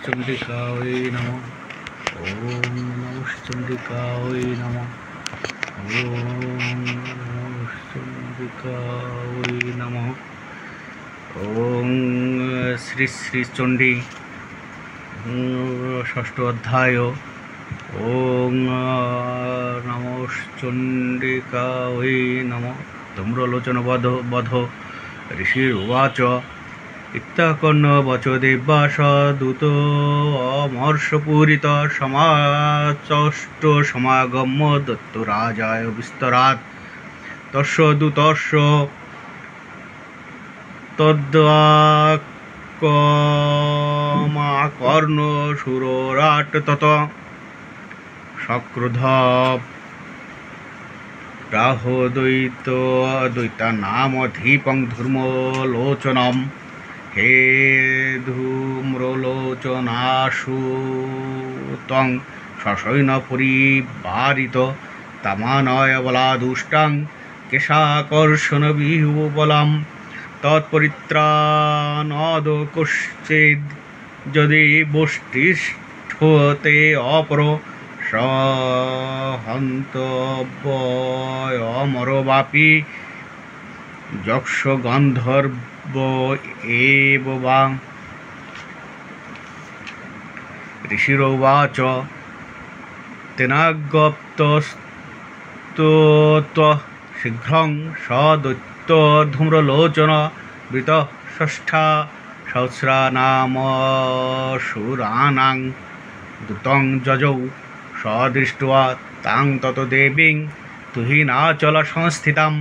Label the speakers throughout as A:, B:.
A: চণ্ডিকায় নমঃ। ওম নমঃ চণ্ডিকায় নমঃ। ওম নমঃ চণ্ডিকায় নমঃ। ওম শ্রী শ্রী চণ্ডী ষষ্ঠ অধ্যায়। ওম নমঃ চণ্ডিকায় নমঃ। ধূম্রলোচন বধ ঋষির্বাচ ইত্যাকর্ণ বচ দেবাস দূত অমর্ষপূরিত সমাচষ্ট সমাগম্য দত্ত রাজায় বিস্তরাৎ তস্য দূতস্য তদ্বাক্যমাকর্ণ সুররাট তত সক্রোধ দৈতানামধীপং ধূম্রলোচনম। হে ধূম্রলোচনাসুতং সসৈন্য পরিবারিত তামানয় বলাদুষ্টং কেশাকর্ষণ বিহুবলম তৎপরিত্রাণদ কশ্চিদ যদি বষ্টিষ্ঠতে অপর সহন্তব্যমরবাপি যক্ষ গন্ধর্ব এব বা। ঋষিরোবাচ তেনাগপ্তস্তত শীঘ্রং সদৈত্য ধূম্রলোচন বৃত ষষ্ঠা সহস্রানামসুরানাং দ্রুতং যজৌ সদৃष्ट्वा তাং তত দেবীং তুহিনাচল সংস্থিতাম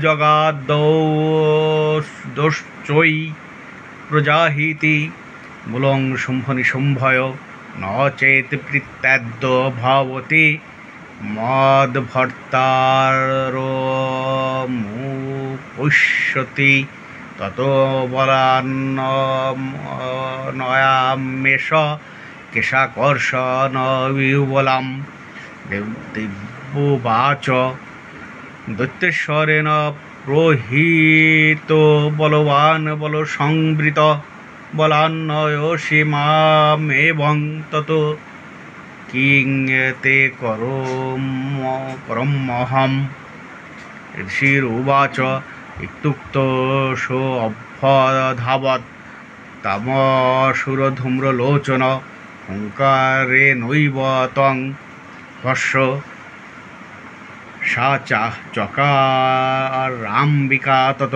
A: জগাদৌশ্চৈ প্রজাহিতি মূলং শুম্ভ নিশুম্ভয় ন চেত প্রীত্যাদ্য ভবতি মদ্ভর্তারমুপশ্যতি তত বলান্নয়ামেষ কেশাকর্ষণ বিহুবলম। দেবোবাচ দৈত্যেশ্বরেণ প্রহিত বলবান বলসংবৃত বলান্নয়সি মামেবং তত কিং তে করম্যহম। ঋষিরুবাচ ইত্যুক্তো সোऽভ্যধাবৎ তামসুরধূম্রলোচন হুঙ্কারেণৈব ত্বং ভস্য সা চকারাম্বিকা তত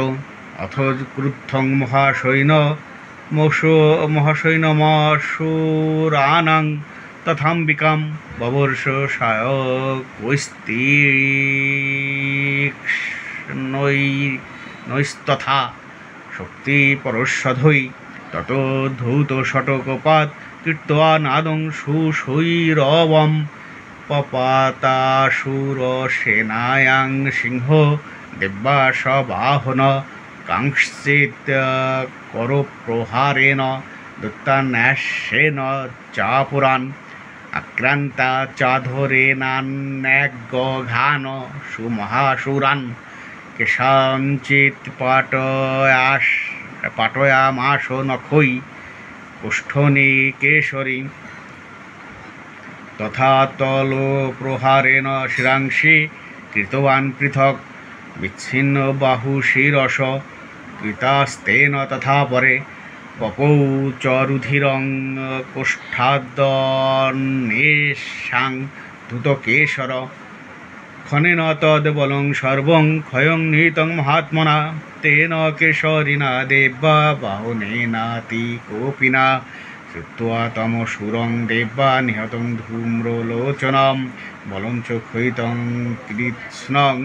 A: অথ ক্রুদ্ধং মহাসৈন্যমসুরানাং তথাম্বিকাম ববর্ষ সায়কৈস্তীক্ষ্ণৈস্তথা শক্তিপরশ্বধৈ তত ধৌত ষটকপাত কীর্ত্वा নাদং সুশৈরবম পপাতাসুরসেনায়াং সিংহ দেব্যাস বাহন কাংশ্চিৎ করপ্রহারেণ দত্তান্যাস্যেন চাপুরান আক্রান্তা চাধরেণান্যগ্ঘান সুমহাসুরান কেষাঞ্চিৎ পাটয়ামাস নখৈ কুষ্ঠনিকেশরী তথা তলপ্রহারেণ শিরাংসি কৃতবান পৃথক বিচ্ছিন্ন বাহু শিরস কৃতাস্তেন তথা পরে পপৌ চ রুধিরং কোষ্ঠাদন্যেষাং ধূতকেশর খনেন তদ বলং সর্বং ক্ষয়ং নিহিতং মহাত্মনা তেন কেশরিণা দেব্যা বাহনেনাতি কোপিনা শ্রুত্বা তমসুরং দেব্যা নিহতং ধূম্রলোচনম বলং চ ক্ষয়িতং কৃৎস্নং।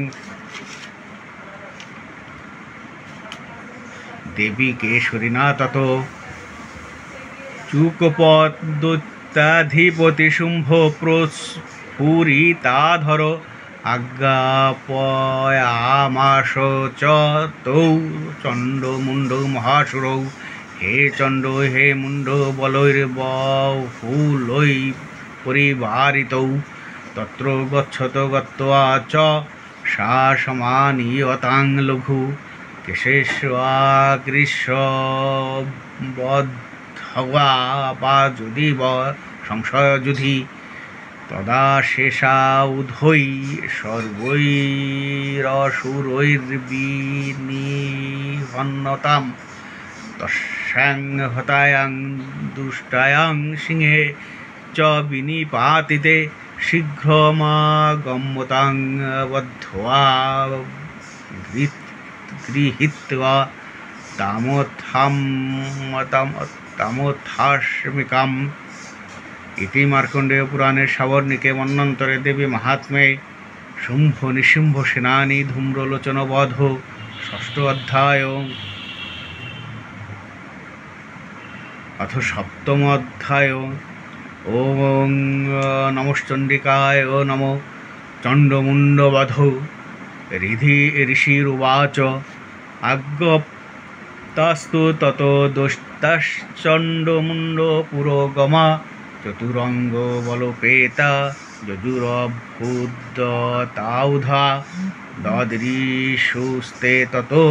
A: দেবী কেশরিণা তত চুকপদৈত্যাধিপতি শুম্ভ প্রস্ফুরিতাধর আজ্ঞাপয়ামাস চ তৌ চণ্ডমুণ্ড মহাসুরৌ। হে চণ্ড হে মুণ্ড বলৈর্বাহুলৈ পরিবারিতৌ তত্র গচ্ছত গত্বা চ সা সমানীয়তাং লঘু কেশেষ্বাগ্রিষ্যবদ্ধ ভগবা বা যদি সংশয় যুধি তদা শেষা উধৈ সর্বৈরসুরৈর্বিনিহন্নতাম তস্যাং হতায়াং দুষ্টায়াং সিংহে চ বিনিপাতিতে শীঘ্রমাগম্যতাং বদ্ধবা গৃহীত্বা তামোথাস্মিকাম। ইতি মার্কণ্ডেয় পুরাণে সাবর্ণিকে মন্বন্তরে দেবী মাহাত্ম্যে শুম্ভ নিশুম্ভ সেনানী ধূম্রলোচন বধ ষষ্ঠ অধ্যায় অথ সপ্তম অধ্যায়। ওং নমশ্চণ্ডিকায় নমো চণ্ডমুণ্ডবধ। ঋষিরুবাচ আজ্ঞপ্তাস্তু ততো দোষ্টাশ্চণ্ডমুণ্ড পুরোগমা চতুরঙ্গ বলোপেতা যজুরভূদ্তাউধা দদৃশুস্তে ততো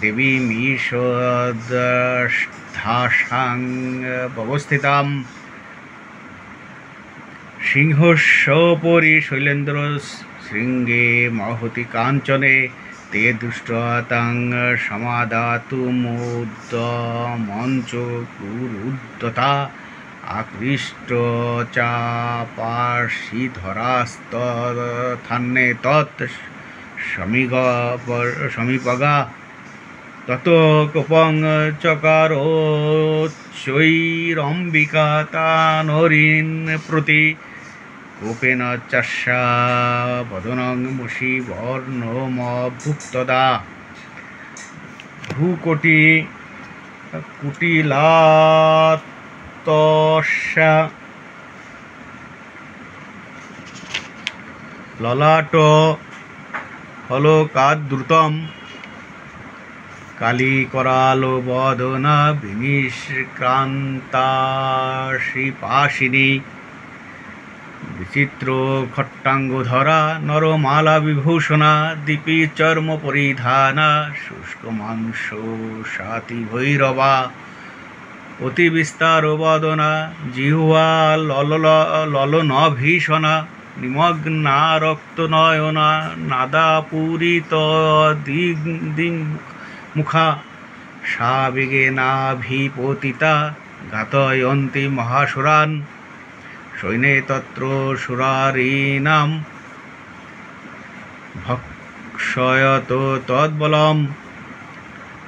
A: দেবীমীষদ্ধাসাং ব্যবস্থিতাম। সিংহস্যোপরি শৈলেন্দ্র শৃঙ্গে মহতি কাঞ্চনে তে দুষ্টতাং সমাদাতুমুদ্যমঞ্চ কুরুদ্যতা আকৃষ্ট চাপার্ষিধরাস্তথান্নে তৎ সমীপগা তত কোপং চকারোচ্চৈরম্বিকা তানরিন প্রতি কোপেন চাস্যা বদনং মুষি বর্ণমভুক্তদা। ভ্রুকটি কুটিলাতস্যা ললাট হলকাদ্রুতম কালীকরালো বদনা বিনিষ্ক্রান্তাশিপাশিনী বিচিত্র খট্টাঙ্গধরা নরমালা বিভূষণা দীপী চর্ম পরিধানা শুষ্ক মাংস সাতি ভৈরবা অতি বিস্তার বদনা জিহ্বা ললন ভীষণা নিমগ্না রক্ত নয়না নাদা পূরিত মুখা সা বেগেনাভিপতিতা ঘাতয়ন্তি মহাসুরান সৈন্যে তত্র সুরারীণাম ভক্ষয়ত তদ্বলম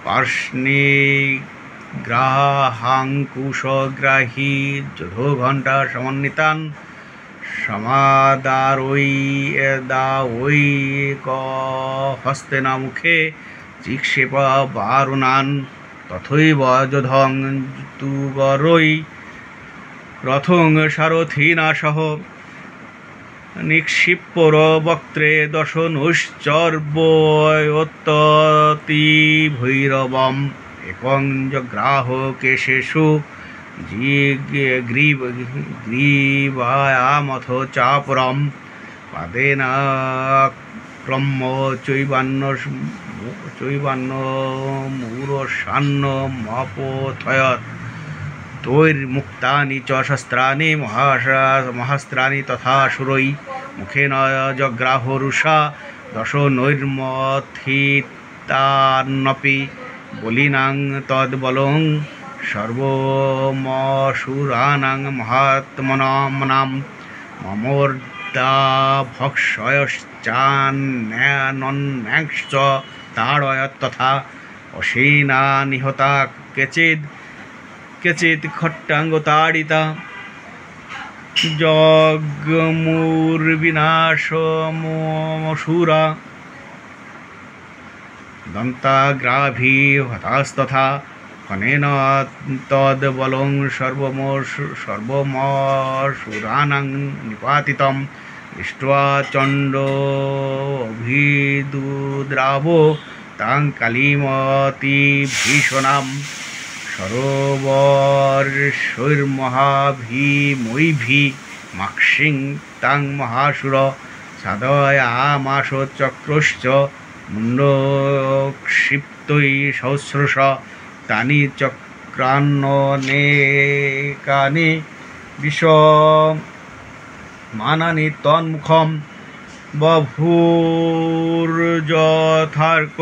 A: পার্ষ্ণিগ্রাহাঙ্কুশগ্রাহী যোধঘণ্টা সমন্বিতান সমাদারৈদাওৈকহস্তেনা মুখে চিক্ষেপ বারুণান তথৈব যোধং তুবরৈ রথং সারথিনা সহ নিক্ষিপ্যর বক্ত্রে দশনুশ্চর্বয়োত্ততি ভৈরবম একং জগ্রাহ কেশেষু গ্রীবায়ামথ চাপরম পাদেন ক্রম্য চৈবান্নমূরসান্নমপথয়ৎ তৈর্মুক্তানি চ শস্ত্রাণি মহাস্ত্রাণি তথা সুরৈ মুখেন জগ্রাহরুষা দশনৈর্মথিতান্নপি বলিনাং তদ্বলং সর্বমসুরানাং মহাত্মনাম মমোর্দা ভক্ষয়শ্চান্যানন্যাংশ্চ তাড়য়ৎ তথা অসীনা নিহতা কেচিৎ খট্টাঙ্গতাড়িতা জগমুর্বিনাশমসুরা দন্তাগ্রাভি হতাস্তথা ফণেন তদ্বলং সর্বমসুরানাং নিপাতিতম দৃष्ट्वा চণ্ডোভিদুদ্রাবো তাং কালীমতিভীষণাম সরোবর্ষৈর্মহাভীমৈভীমাক্ষিং তাং মহাসুর সাধয়ামাস চক্রশ্চ মুণ্ডক্ষিপ্তৈ সহস্রশ তানি চক্র ক্রান্যনেকানি বিষ মানানি তন্মুখম বভূর্যথার্ক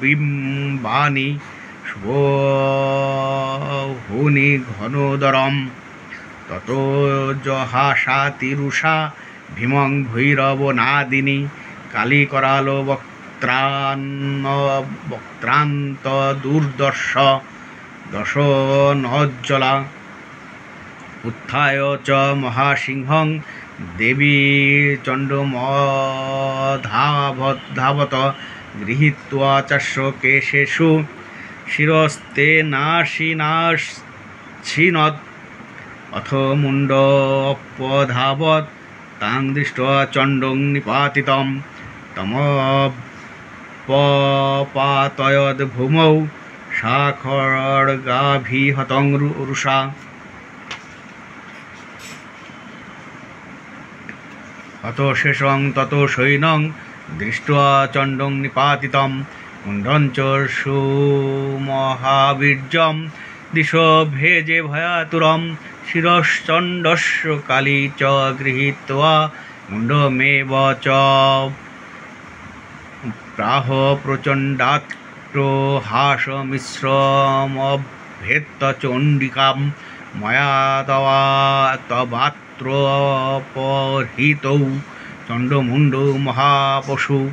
A: বিম্বানি শুভহুনি ঘনোদরম ততো জহাসা তিরুষা ভীমং ভৈরব নাদিনী কালী করাল বক্ত্রান্ত দুর্দর্শ দশ নজ্জলা উত্থায় চ মহাসিংহং দেবী চণ্ডমধাবত গৃহীত্বা চাস্য কেশেষু শিরস্তে নাশিনাশ্ছিনত অথ মুণ্ড অপধাবত তাং দৃष्ट्वा চণ্ডং নিপাতিতম তমপপাতয়দ ভূমৌ সা খড়গাভিহতং রুষা অত শেষং তত সৈন্যং দৃष्ट्वा চণ্ডং নিপাতিতম মুণ্ডঞ্চ সুমহাবীর্যম দিশো ভেজে ভয়াতুরম শিরশ্চণ্ডস্য কালী চ গৃহীত্বা মুণ্ডমেব চ প্রাহ প্রচণ্ডাট্রহাসমিশ্রমভেত্ত চণ্ডিকাম ময়া তবাত্রপহৃতৌ চণ্ডমুণ্ডো মহাপশু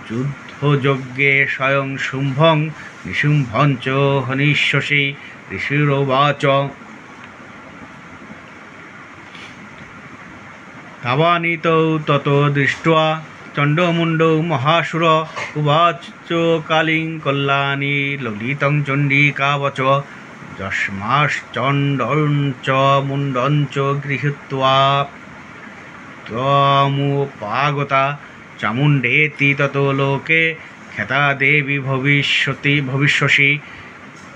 A: যুদ্ধযজ্ঞে স্বয়ং শুম্ভং নিশুম্ভঞ্চ হনিষ্যসি ঋষিরোবাচ তাবানিতৌ ততো দৃष्ट्वा চণ্ডমুণ্ডৌ মহাসুর উবাচ কালীং কল্যাণী ললিতং চণ্ডিকাবচ যস্মাশ্চণ্ডঞ্চ মুণ্ডঞ্চ গৃহীত্বা ত্বমুপাগতা চামুণ্ডেতি ততো লোকে খ্যাতা দেবী ভবিষ্যসি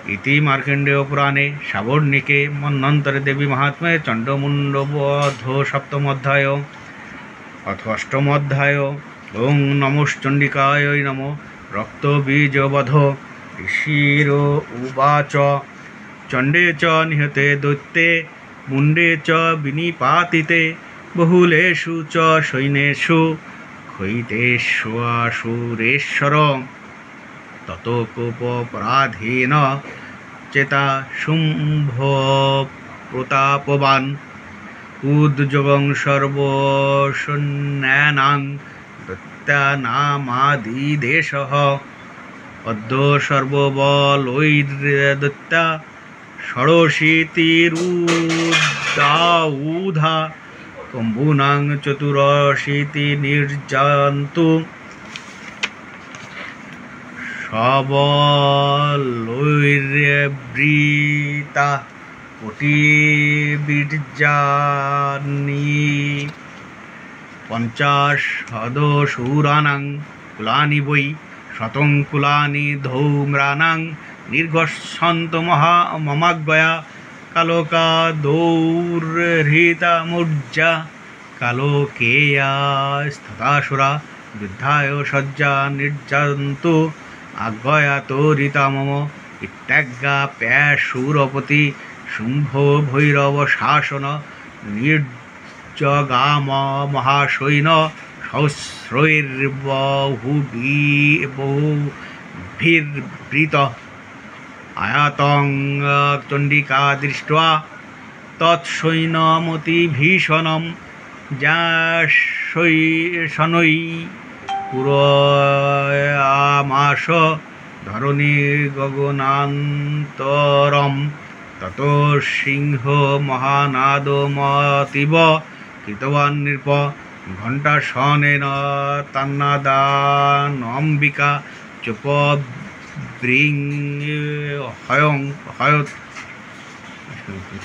A: ইতি মার্কণ্ডেয় পুরাণে সাবর্ণিকে মন্বন্তরে দেবী মাহাত্ম্যে চণ্ডমুণ্ডবধ সপ্তম অধ্যায় অথ অষ্টম অধ্যায় ওং নমশ্চণ্ডিকায় নমো রক্তবীজবধ ঋষির উবাচ চণ্ডে চ নিহতে দৈত্যে মুণ্ডে চ বিনিপাতিতে বহুলেষু চ সৈন্যেষু ক্ষয়িতেষ্বসুরেশ্বর তত কোপপরাধীন চেতা শুম্ভ প্রতাপবান উদ্যোগং সর্বসৈন্যানাং দত্তানামাদিদেশঃ অদ্য সর্ববলৈর্দত্তা ষড়শীতিরুদাউধা কম্বুনাং চতুরশীতি নির্যান্তু সবলৈর্বৃতা কোটিবীর্যানি পঞ্চাশদশূরানাং কুলানি বৈ শতং কুলানি ধৌম্রানাং নির্গচ্ছন্ত মমাজ্ঞয়া কালোকা দৌর্হৃতামূর্জা কালোকেয়া স্থতাসুরা যুদ্ধায় সজ্জা নির্যান্তু আজ্ঞয়া তোরিতা মম ইত্যাজ্ঞা প্যাশুরপতি শুম্ভ ভৈরব শাসন নির্জগাম মহাসৈন্য সহস্রৈর্বহুভির্বৃত আয়াতং চণ্ডিকা দৃष्ट्वा তৎসৈন্যমতিভীষণম শনৈ পুরয়ামাস ধরণী গগনান্তরম তত সিংহ মহানাদমতীব কৃতবান নৃপ ঘণ্টাসনেন তান্নাদানম্বিকা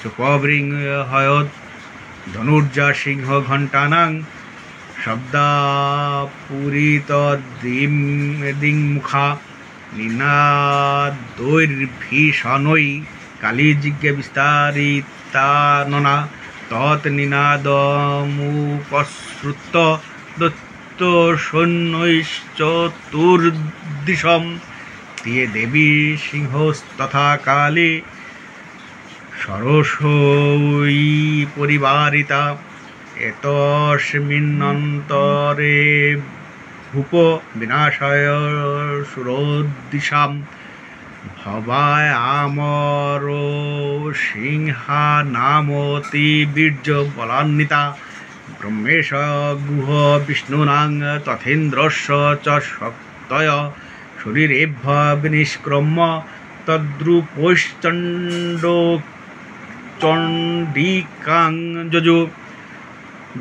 A: চোপবৃংহয়ৎ ধনুর্জা সিংহ ঘণ্টানাং শব্দাপুরিতদিংমুখা নিনাদৈর্ভীষণৈ কালীযজ্ঞে বিস্তারিতাননা তৎনিনাদমুপসৃত্য দত্ত সৈন্যৈশ্চতুর্দিশম তে দেবী সিংহস্তথা কালী ষোড়শৈ পরিবারিতা এতস্মিন্নন্তরে ভূপ বিনাশায় সুরোদ্দিশাম ভবায় আমর সিংহা নামতি বীর্য বলান্বিতা ব্রহ্মেশ গুহ বিষ্ণুনাং তথেন্দ্রস্য চ শক্তয় শরীরেভ্য বিনিষ্ক্রম্য চণ্ডিকাং যজু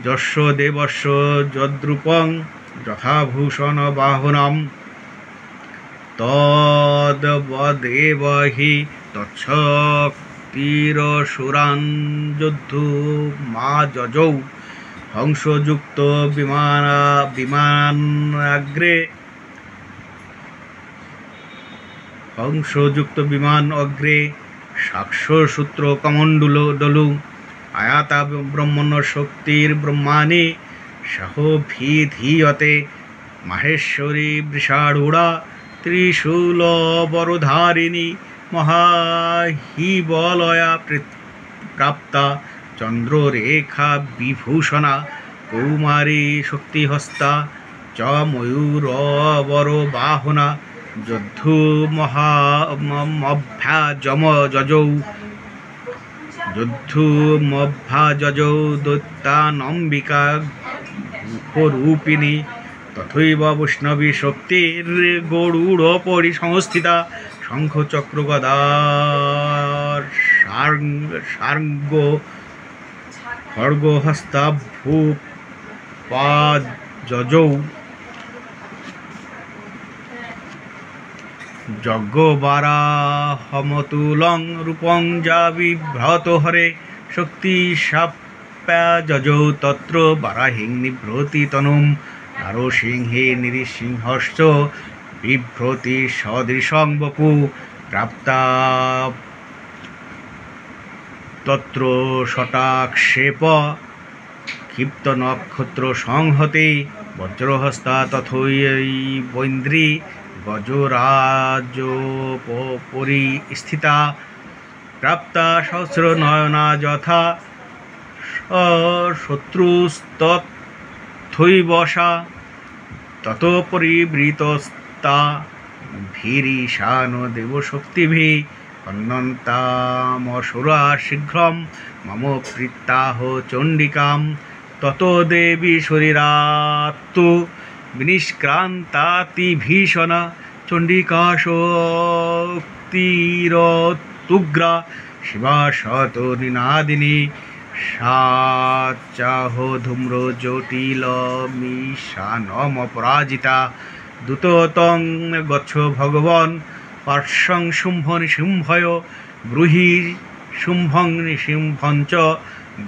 A: যস্য দেবস্য যদ্রূপং যথাভূষণ বাহনম তদ্বদেব হি তচ্ছক্তিরসুরান যদ্ধু মা যজৌ হংসযুক্ত বিমান অগ্রে সাক্ষসূত্র কমণ্ডলু আয়াতা ব্রহ্মণ শক্তির ব্রহ্মাণি সহভিধীয়তে মাহেশ্বরী বৃষাঢ়ূঢ়া ত্রিশূল বরধারিণী মহাহিবলয়া প্রাপ্তা চন্দ্ররেখা বিভূষণা কৌমারী শক্তিহস্তা চ ময়ূরবর বাহনা যদ্ধু মভ্যাজৌ দৈত্যানম্বিকা রূপিণী তথৈব বৈষ্ণবী শক্তির গরুড়োপরি সংস্থিতা শঙ্খচক্র গদার সার্গ খড়গহস্তা ভূপাযজৌ যজ্ঞবারাহমতুলং রূপং যা বিভ্রত হরে শক্তি সাপ্যাযজৌ তত্র বারাহিং নিভ্রতি তনুম নারসিংহে নৃসিংহশ্চ বিভ্রতি সদৃশং বপু প্রাপ্তা তত্র শটাক্ষেপ ক্ষিপ্ত নক্ষত্র সংহতে বজ্রহস্তা তথৈবৈন্দ্রী গজরাজোপরি স্থিতা প্রাপ্তা সহস্রনয়না যথা শত্রুস্তথৈবশা তত পরিবৃতস্তা ভীরিশান দেবশক্তিভি কন্নন্তামসুরা শীঘ্রম মম প্রীত্যাহ চণ্ডিকাম তত দেবী শরীরাত্তু বিনিষ্ক্রান্তাতি ভীষণা চণ্ডিকা শক্তিরতুগ্রা শিবা শত নিনাদিনী সাচাহ ধূম্র জটিল মিশানমপরাজিতা দূততং গচ্ছ ভগবন পার্শ্বং শুম্ভ নিশুম্ভয় ব্রূহি শুম্ভং নিশুম্ভঞ্চ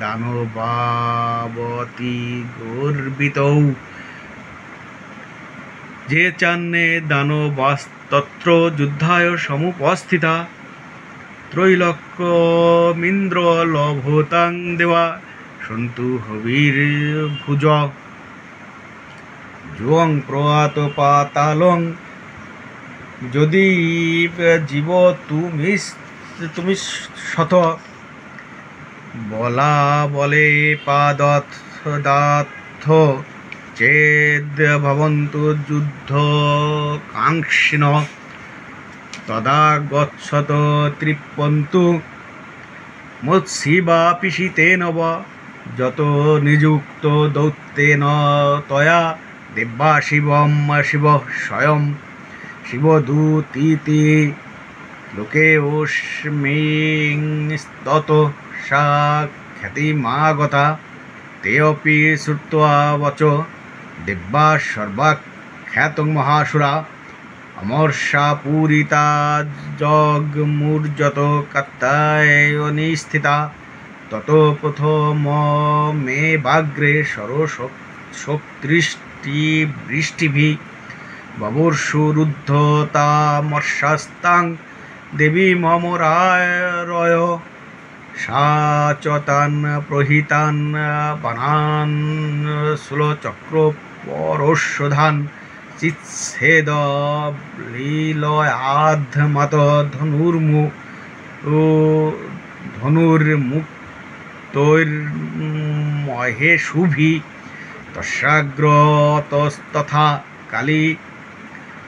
A: দানবাবতী গর্বিতৌ যে চান্নে দানবাস্তত্র যুদ্ধায় সমুপস্থিতা ত্রৈলোক্যমিন্দ্র লভতাং দেবা সন্তু হবির্ভুজ যুয়ং প্রয়াত পাতালং যদি জীব তুমি শত বলা বলে পাদদাথ চেদ ভবন্তু যুদ্ধ কাঙ্ক্ষিণ তদা গচ্ছত তৃপ্পন্তু মৎসিবা পিশিতেন বা যত নিযুক্ত দৈত্যেন তয়া দেবা শিবম শিব স্বয়ং শিবদূতীতি লোকে ওস্মিংস্তত সা খ্যাতিমাগতা তে অপি শ্রুত্বা বচ দেবা সর্বাখ্যাতং মহাসুরা অমর্ষা পূরিতা জগমূর্জত কাত্তায়নিস্থিতা তত প্রথম মে বাগ্রে সরশোক্তৃষ্টি বৃষ্টিভি ববুর্ষুরুদ্ধতামর্ষাস্তাং দেবী মমরায় সাচতান প্রহিতান বানান সুলচক্র পরশোধান চিচ্ছেদ লীলয়াধমত ধনুর্মুক্তৈর্মহেশুভি তস্যাগ্রতস্তথা কালী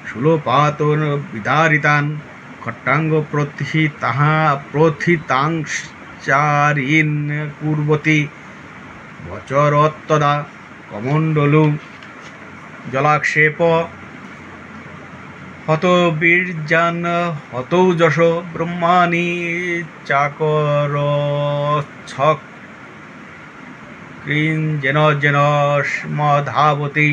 A: শূলপাত বিদারিতান খট্টাঙ্গ প্রথিতাংশ্চারীন কুর্বতী বচরত্তদা কমণ্ডলু জলাক্ষেপ হত বীর্যান হতৌজস ব্রহ্মাণি চাকরচ্ছক যেন যেন স্মধাবতী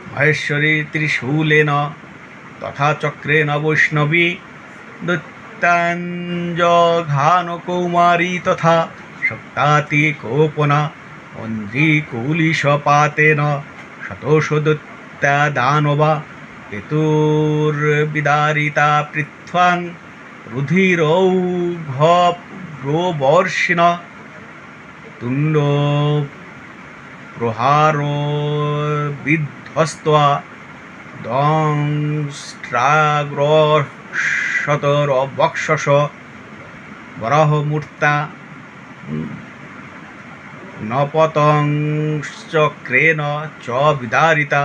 A: মহেশ্বরী ত্রিশূলেন তথা চক্রেণ বৈষ্ণবী দৈত্যাঞ্জঘান কৌমারী তথা সপ্তাতি কোপনা অন্ধ্রিকুলিশপাতেন শতশ দৈত্যাদানবা কেতুর্বিদারিতা পৃথ্বাং রুধিরৌঘবর্ষিণ তুণ্ড প্রহারো বিধ্বস্ত্বা দংষ্ট্রাগ্রশতরবক্ষস বরাহমূর্তা নপতংশ্চক্রেণ চ বিদারিতা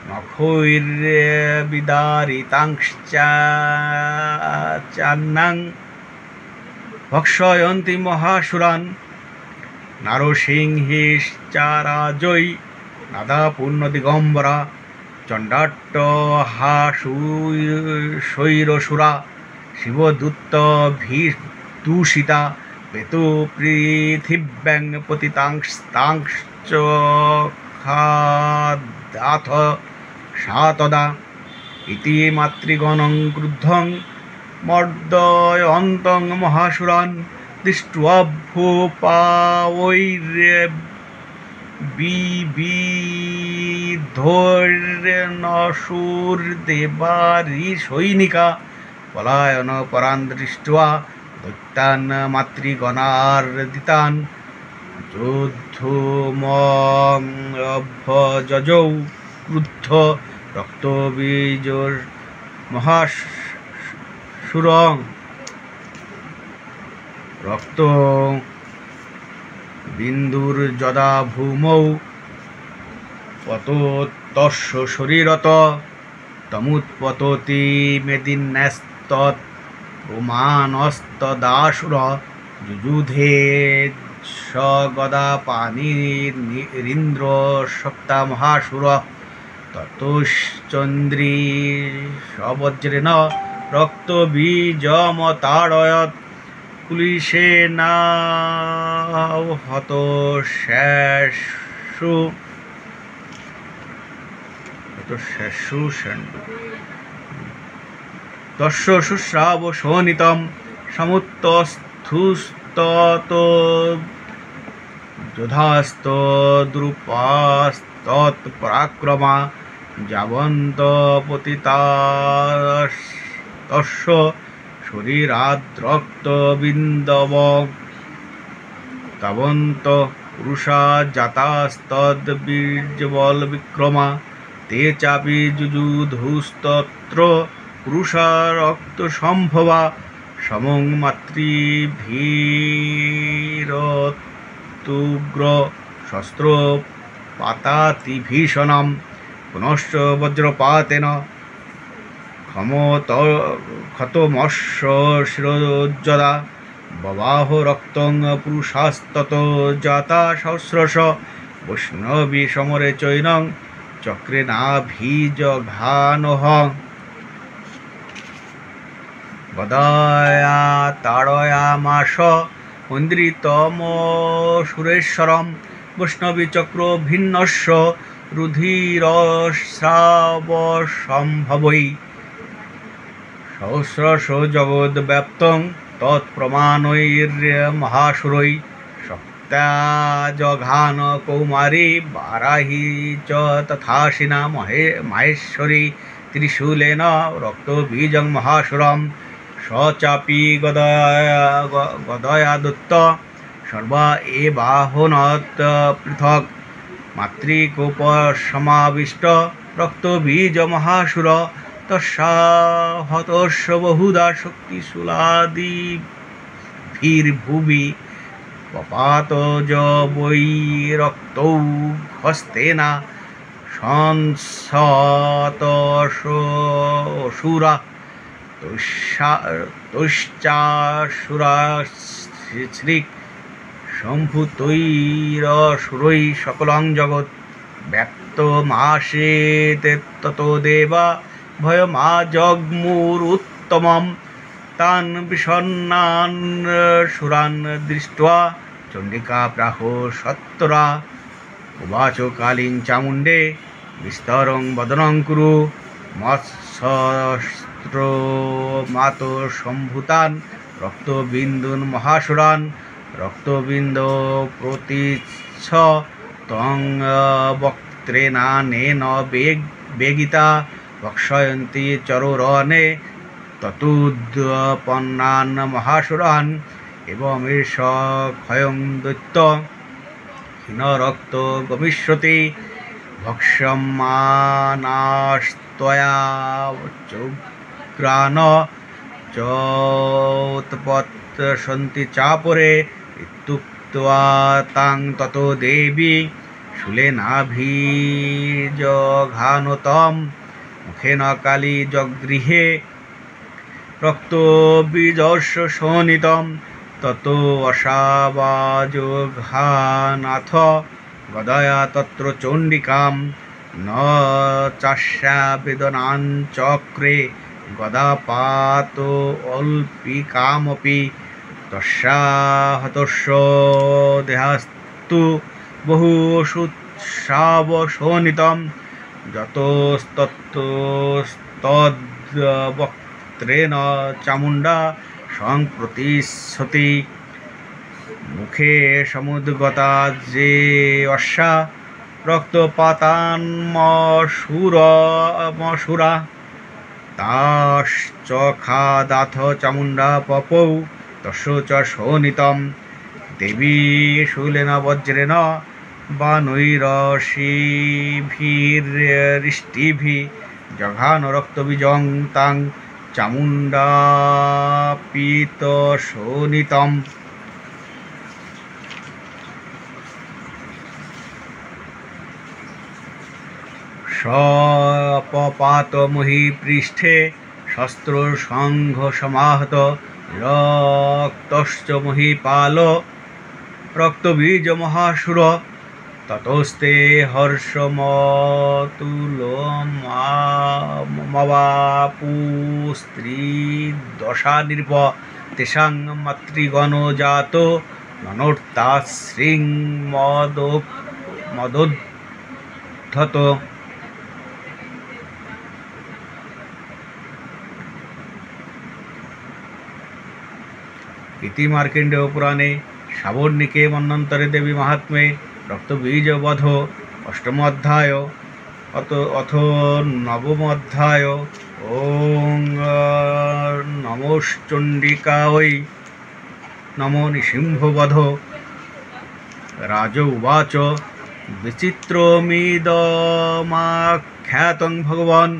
A: নখৈর্বিদারিতাংশ্চান্নাং ভক্ষয়ন্তি মহাসুরান নারসিংহিশ্চারাজৈ নাদাপূর্ণদিগম্বরা চণ্ডাট্টহাসুরসুরা শিবদূতভিদূষিতা পেতু পৃথিব্যাং পতিতাংস্তাংশ্চখাদাথ সা তদা ইতি মাতৃগণং ক্রুদ্ধং মর্দয়ন্তং মহাসুরান দৃष्ट्वा भूपावैर्बिबिधोर्नशूर्देवारिसैनिका पलायन परान् दृष्ट्वा दैत्यान् मातृगणार्दितान् योद्धुमभजौ क्रुद्ध रक्तबीजोर्महासुरं रक्त बिन्दुर्यदा भूमौ पतोत्तस्य शरीरत तमुत्पतति मेदिन्यस्तत् रोमानस्तदासुर जुजुधे स गदापाणिरिन्द्र सप्ता महासुर ततश्चन्द्री सवज्रेण रक्तबीजमताडयत् कुलिशेनाहत शेषु तस्य शुश्राव शोणितं समुत्तस्थुस्तत योधास्तद्रुपास्तत्पराक्रमा जावन्तपतितास्तस्य शरीराद्रक्तबिन्दव तावन्त पुरुषा जातास्तद्बीर्यबलविक्रमा ते चापि जुजुधुस्तत्र पुरुषा रक्तसम्भवा समं मातृभीरतुग्र शस्त्र पातातिभीषणं पुनश्च वज्रपातेन खतमश्शिरोज्जदा बबाहो रक्तं पुरुषास्ततो जाता सहस्रश वैष्णवी समरे चैनं चक्रेणाभिजघानः गदया ताडयामास इन्द्रितमसुरेश्वरं वैष्णवी चक्रो भिन्नस्य रुधिरस्रावसम्भवै सहस्रश जगद्व्याप्तं तत्प्रमाणैर्महासुरै सप्ताजघान कौमारी वाराही च तथाशिना माहेश्वरी त्रिशूलेन रक्तबीजं महासुरं स चापि गदया दत्त सर्वा एवाहोनत् पृथक् মাতৃকোপ সমাবিষ্ট রক্তবীজ মহাসুর তস্যা হতস্য বহুধা শক্তিশূলাদিভির্ভুবি পপাত বৈ রক্তৌ হস্তেনা সংসতসুরা তৈশ্চাসুরাশ্রিক সম্ভূতৈরসুরৈ সকলং জগৎ ব্যক্তমাসেতে ততো দেবা ভয়মাজগ্মুরুত্তমম তান বিষণ্ণান সুরান দৃष्ट्वा চণ্ডিকা প্রাহ সত্তরা উবাচ কালীং চামুণ্ডে বিস্তরং বদনং কুরু মৎসস্ত্র মাত সম্ভূতান রক্তবিন্দুন মহাসুরান রক্তবিন্দ প্রতিচ্ছ তং বক্ত্রেনানেন বেগিতা বক্ষয়ন্তি চরুরনে ততুদ্পন্নান মহাসুরান এবমেষ ক্ষয়ং দৈত্য হীনরক্ত গমিষ্যতি ভক্ষ্যমানাস্তয়া চৌগ্রাণ চোৎপৎসন্তি চাপরে ইত্যুক্ত্বা তাং ততো দেবী শূলেনাভিজঘানতম মুখেন কালী জগৃহে রক্তবীজস্য শোণিতম ততো অসাবাজঘানাথ গদয়া তত্র চণ্ডিকাম ন চাস্যা বেদনাঞ্চক্রে গদাপাত অল্পিকামপি তস্যা হতস্য দেহাস্তু বহু সুৎসাবশোণিতম যতস্তত্তদ্বক্ত্রেণ চামুণ্ডা সংপ্রতিষ্ঠতি মুখে সমুদ্গতা যে অশ্বা রক্তপাতান্মসুরা তাশ্চখাদাথ চামুণ্ডা পপৌ তস্য চ শোণিতম দেবী শূলেন বজ্রেণ বানৈরশিভিরিষ্টিভিঃ জঘান রক্তবীজং তাং চামুণ্ডাপিতশোণিতম সপপাত মহীপৃষ্ঠে শস্ত্র সংঘ সমাহত রক্তশ্চ মহীপাল রক্তবীজ মহাসুর ততস্তে হর্ষমতুলমাবাপু স্ত্রী দশা নির্ব তেষাং মাতৃগণ জাত ননোর্তাশ্রীং মদোদ্ধত ইতি মার্কেন্ডেয় পুরাণে সাবর্ণিকে মন্বন্তরে দেবী মাহাত্ম্যে রক্তবীজ বধ অষ্টম অধ্যায় অথ নবম অধ্যায়। ওং নমশ্চণ্ডিকাयै নমো নৃসিংহবধ। রাজ উবাচ বিচিত্রমিদমাখ্যাतं ভগবান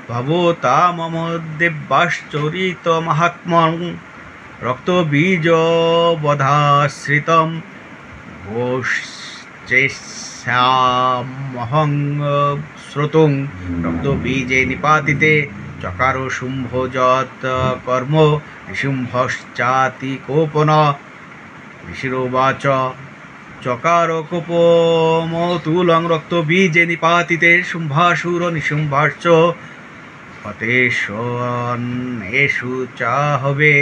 A: ভবতা মম দিব্যাশ্চরিতমাহাত্ম্যং রক্তবীজবধাশ্রিতম ঘোষেষ্যামহং শ্রোতুং রক্তবীজে নিপাতিতে চকার শুম্ভ যৎ কর্ম নিশুম্ভশ্চাতিকোপন। ঋষিরোবাচ চকার কোপমতুলং রক্তবীজে নিপাতিতে শুম্ভাসুর নিশুম্ভাশ্চ হতেষ্বন্যেষু চাহবে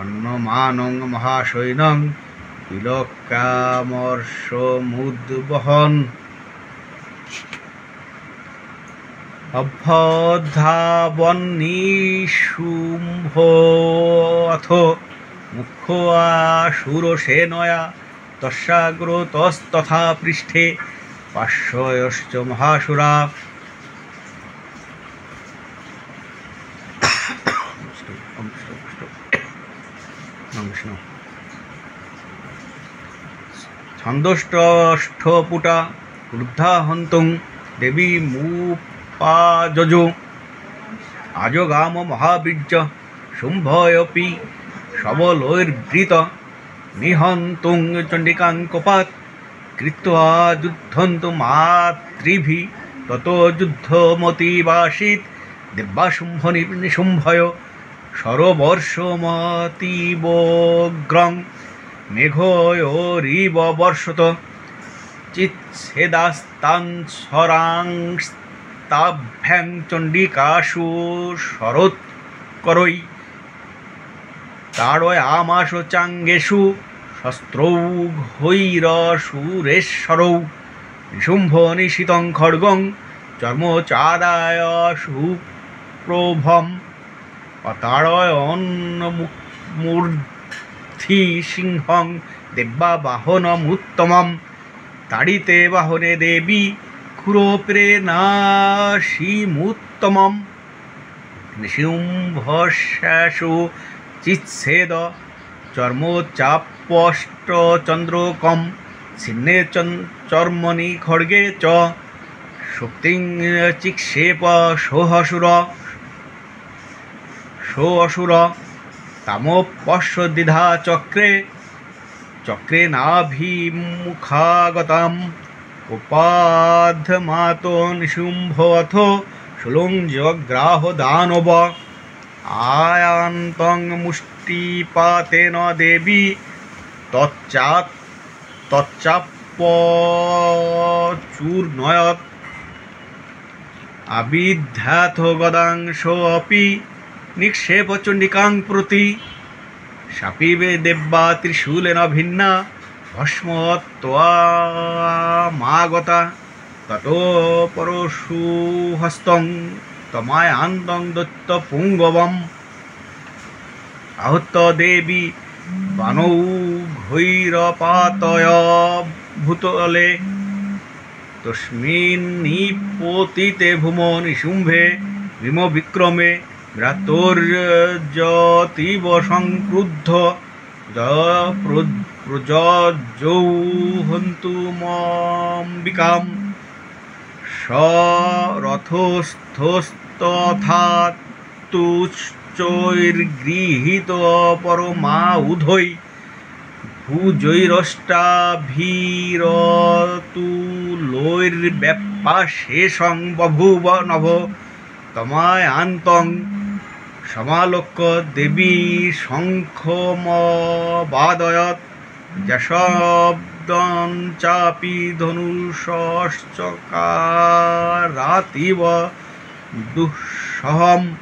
A: অন্নমানং মহাশৈনং বিলক্কামর্ষমুদ্বহন। অভ্যধাবন্নিশুম্ভ অথ মুখ্যাসুরসেনয়া তস্যাগ্রতস্তথা পৃষ্ঠে পার্শ্বয়শ্চ মহাসুরা। ছন্দষ্ঠপুটা ক্রুদ্ধা হন্তং দেবী মুপাযজো আজগাম মহাবীর্য শুম্ভয়পি সবলৈর্বৃত নিহন্তুং চণ্ডিকাং কোপাৎ কৃত্বা যুদ্ধন্তু মাতৃভি ততো যুদ্ধমতিবাসীৎ দিব্যাশুম্ভ নিশুম্ভয় সরবর্ষমতীবগ্রং মেঘয়োরিব বর্ষত চিচ্ছেদাস্তান সরাংস্তাভ্যাং চণ্ডিকাসু শরৎকরৈ তাড়য়ামাস চাঙ্গেষু শস্ত্রৌঘৈরসুরেশ্বরৌ নিশুম্ভ নিশিতং খড়গং চর্মচাদায় সুপ্রভম অতাড়য়ন্মূর্ধি সিংহং দেব্যা বাহনমুত্তমম তাড়িতে বাহনে দেবী ক্ষুরপ্রেণাসীমুত্তমম নিশুম্ভস্যাসু চিচ্ছেদ চর্মচাপষ্টচন্দ্রকম ছিন্নে চর্মণি খড়গে চ সুপ্তিং চিক্ষেপ সোऽসুর তামপশ্যদ্বিধা চক্রে চক্রে নাভিমুখাগতাম উপাধমাত নিশুম্ভোऽথ শূলং দানব আয়ান্তং মুষ্টিপাতেন দেবী তচ্চাপচূর্ণয়ৎ আবিধ্যাথ গদাংশোऽপি নিক্ষেপ চণ্ডিকাং প্রতি শাপিবে দেব্যা ত্রিশূলেন ভিন্না ভস্মত্বমাগতা ততো পরশুহস্তং তমায়ান্তং দত্ত পুঙ্গবম আহুত দেবী বানৌঘৈরপাতয় ভূতলে তস্মিন্নিপতিতে ভূমো নিশুম্ভে ভীম বিক্রমে ভ্রাতর্যতীব সংক্রুদ্ধ প্রজৌহন্তুমম্বিকাম সরথস্থস্তথাতুশ্চৈর্গৃহীত পরমাউধৈ ভুজৈরষ্টাভীরতুলৈর্ব্যাপাশেষং বভূব নভ তমায়ান্তং সমালোক্য দেবী শঙ্খমবাদয়ৎ যশব্দং চাপি ধনুষশ্চকারাতিব দুঃসহম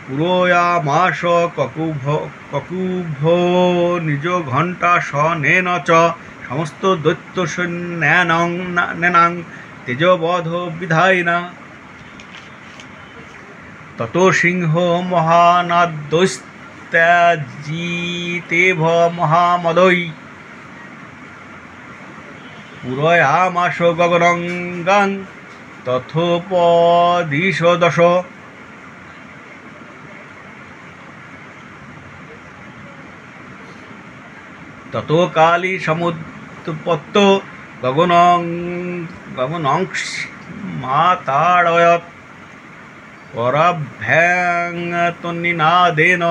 A: পুরোয়ামাস ককুভো নিজ ঘণ্টা সনেন চ সমস্ত দৈত্য সৈন্যানাং তেজবধ বিধায়িনা তত সিংহ মহানাদ্যস্ত্যাজিতেভ মহামদৈ পুরয়ামাস গগনঙ্গাং তথোপদিশদশ তত কালী সমুৎপত্ত গগনংস্মাতাড়য়ৎ পরাভ্যাং তন্নিনাদেন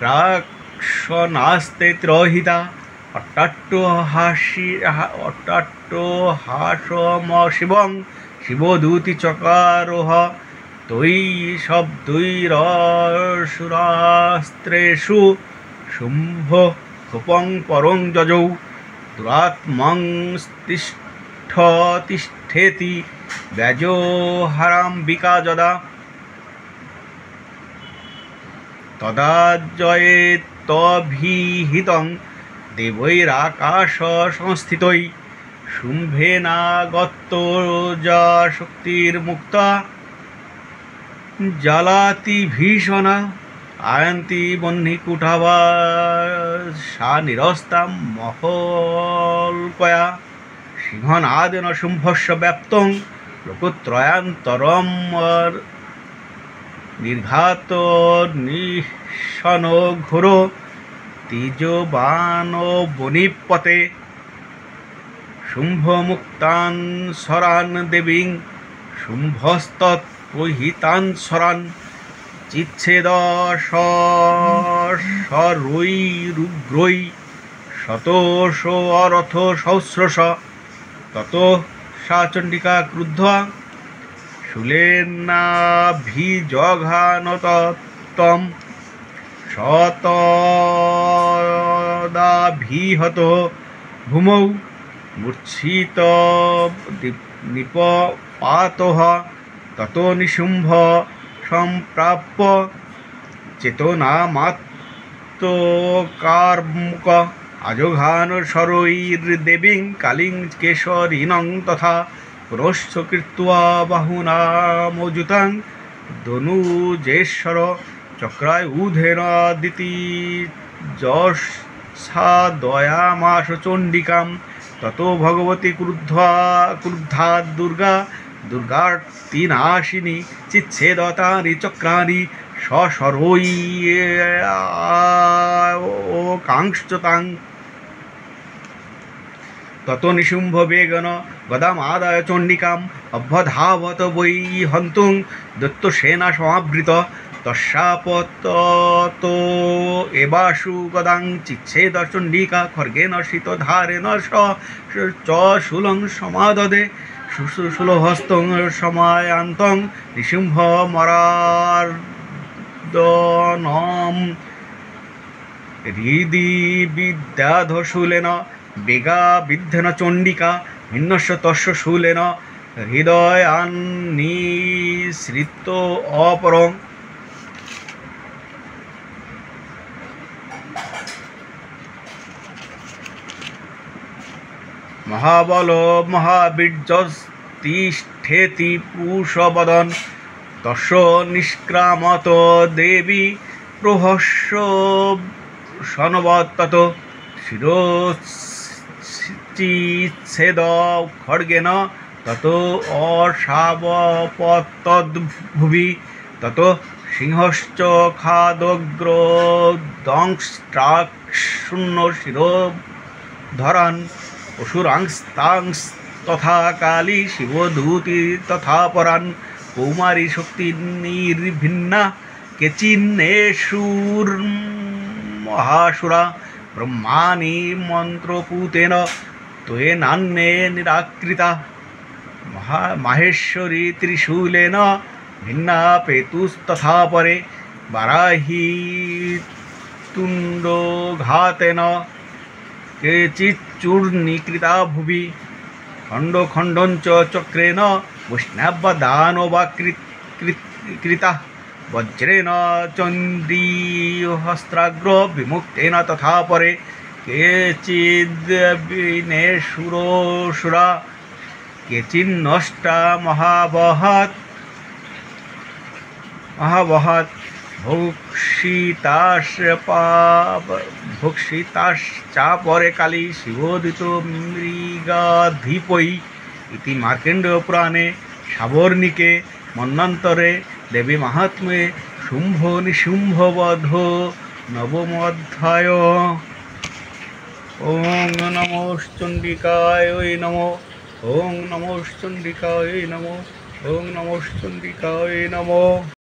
A: রাক্ষনাস্তে ত্রহিতা অট্টাট্টহাসমশিবং শিবদূতি চকারোহ তৈ শব্দৈরসুরাস্ত্রেষু শুম্ভ ক্ষুপং পরং যজৌ দুরাত্মং তিষ্ঠেতি ব্যাজোহারাম্বিকা যদা তদা জয়েত্তভিহিতং দেবৈরাকাশ সংস্থিতৈ শুম্ভেনাগত্যৌজা শক্তির্মুক্তা জ্বালাতি ভীষণা আয়ন্তি বহ্নিকুটাভা সা নিরস্তাম মহল্পয়া সিংহনাদেন শুম্ভস্য ব্যাপ্তং লোকত্রয়ান্তরম নির্ঘাত নিঃশন ঘোর তেজবান বনিপতে শুম্ভমুক্তান সরান দেবীং শুম্ভস্তৎ প্রহিতান সরান চিচ্ছেদ সরৈরুগ্রৈ শতশ অরথ সহস্রশ তত সা চণ্ডিকা ক্রুদ্ধা শূলেনাভিজঘানতম শতদাভিহত ভূমৌ মূর্ছিত নিপপাতঃ ততো নিশুম্ভ সম্প্রাপ্য চেতনামাত্মকার্মুক আজঘান সরৈর্দেবীং কালীং কেশরিণং তথা পুনশ্চ কৃত্বা বাহুনামযুতাং দনুজেশ্বর চক্রায়ুধেন দিতি যশাদয়ামাস চণ্ডিকাম ততো ভগবতী ক্রুদ্ধা দুর্গার্তিনাশিনী চিচ্ছেদতানি চক্রাণি সশরৈ কাংশ্চতাং তত নিশুম্ভ বেগন গদামাদায় চণ্ডিকাম অভ্যধাবত বৈ হন্তুং দত্তসেনা সমাবৃত তস্যাপতত এবাসু গদাং চিচ্ছেদ চণ্ডিকা খর্গেন শীতধারেণ চ শূলং সমাদদে শূলহস্তং সমায়ান্তং নিশুম্ভ মরার্দনম হৃদি বিদ্যাধশূলেন বেগা বিদ্ধেন চণ্ডিকা ভিন্নস্য তস্য শূলেন হৃদয়ান্নিসৃত অপরং মহাবল মহাবীর্যস্তিষ্ঠেতি পুষবদন তস্য নিষ্ক্রামত দেবী প্রহস্য সনবত্তত শিরশ্চিচ্ছেদ খড়গেন তত অসাবপতদ্ভুবি তত সিংহশ্চ খাদগ্র দংষ্ট্রাক্ষুণ্ণ শিরোধরান অসুরাংস্তাংস তথা কালী শিবধূতি তথা পরান কৌমারী শক্তি নির্ভিন্না কেচিন্নেষুর মহাসুরা ব্রহ্মাণি মন্ত্রপূতেন ত্বেনান্যে নিরাকৃতা মাহেশ্বরী ত্রিশূলেন ভিন্না পেতুস্তথা পরে বারাহী তুণ্ডঘাতেন কেচিচ্চূর্ণীকৃতা ভুবি খণ্ড খণ্ডঞ্চ চক্রেণ বৈষ্ণবদানবাকৃতা বজ্রেণ চণ্ডীহস্ত্রাগ্র বিমুক্তেন তথা পরে কেচিদ্বিনেশুরসুরা কেচিন্নষ্টা মহাবহৎ ভুক্ষিতাশ্চাপরে কালী শিবোদিত মৃগাধিপৈ ইতি মার্কেন্ডীয় পুরাণে সাবর্ণিকে মন্বন্তরে দেবী মাহাত্ম্যে শুম্ভ নিশুম্ভবধ নবমোধ্যায়। ওং নমশ্চণ্ডিকায় নমঃ। ওং নমশ্চণ্ডিকায় নমঃ। ওং নমশ্চণ্ডিকায় নমঃ।